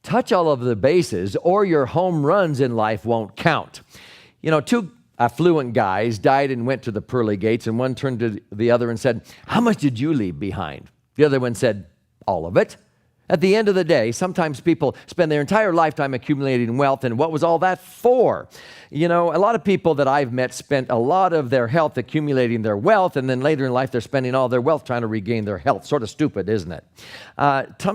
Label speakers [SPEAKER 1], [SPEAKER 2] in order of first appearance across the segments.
[SPEAKER 1] touch all of the bases or your home runs in life won't count. You know, two affluent guys died and went to the pearly gates, and one turned to the other and said, "How much did you leave behind?" The other one said, "All of it." At the end of the day, sometimes people spend their entire lifetime accumulating wealth, and what was all that for? You know, a lot of people that I've met spent a lot of their health accumulating their wealth, and then later in life they're spending all their wealth trying to regain their health. Sort of stupid, isn't it?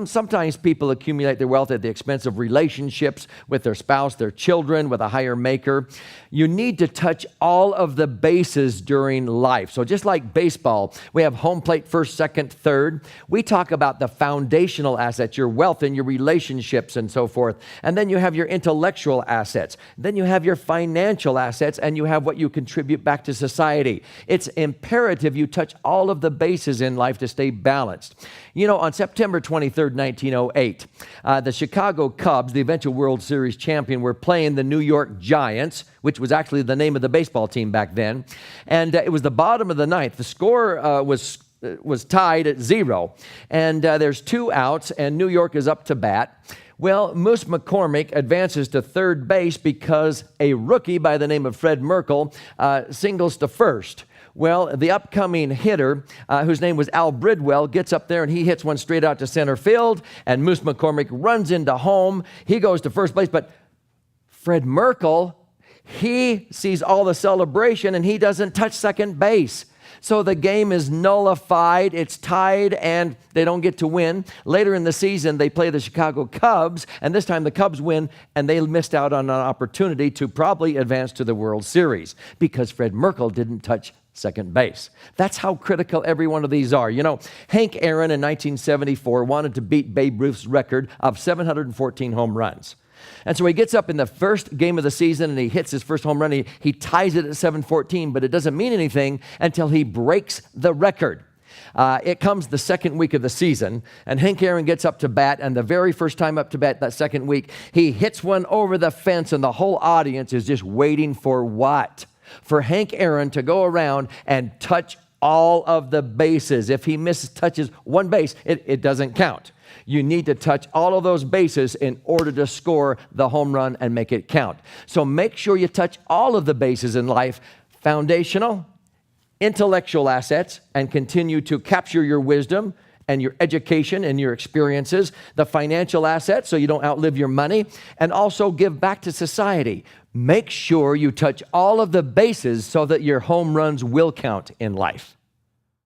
[SPEAKER 1] Sometimes people accumulate their wealth at the expense of relationships with their spouse, their children, with a higher maker. You need to touch all of the bases during life. So just like baseball, we have home plate, first, second, third. We talk about the foundational assets, your wealth and your relationships and so forth. And then you have your intellectual assets. Then you have your financial assets, and you have what you contribute back to society. It's imperative you touch all of the bases in life to stay balanced. You know, on September 23rd, 1908, the Chicago Cubs, the eventual World Series champion, were playing the New York Giants, which was actually the name of the baseball team back then. And it was the bottom of the ninth. The score was tied at 0. And there's 2 outs, and New York is up to bat. Well, Moose McCormick advances to third base because a rookie by the name of Fred Merkle singles to first. Well, the upcoming hitter, whose name was Al Bridwell, gets up there and he hits one straight out to center field, and Moose McCormick runs into home. He goes to first base, but Fred Merkle, he sees all the celebration and he doesn't touch second base. So the game is nullified, it's tied, and they don't get to win. Later in the season, they play the Chicago Cubs, and this time the Cubs win, and they missed out on an opportunity to probably advance to the World Series because Fred Merkle didn't touch second base. That's how critical every one of these are. You know, Hank Aaron in 1974 wanted to beat Babe Ruth's record of 714 home runs. And so he gets up in the first game of the season and he hits his first home run. He ties it at 714, but it doesn't mean anything until he breaks the record. It comes the second week of the season, and Hank Aaron gets up to bat, and the very first time up to bat that second week, he hits one over the fence, and the whole audience is just waiting for what? For Hank Aaron to go around and touch all of the bases. If he touches one base, it doesn't count. You need to touch all of those bases in order to score the home run and make it count. So make sure you touch all of the bases in life, foundational, intellectual assets, and continue to capture your wisdom and your education and your experiences, the financial assets so you don't outlive your money, and also give back to society. Make sure you touch all of the bases so that your home runs will count in life.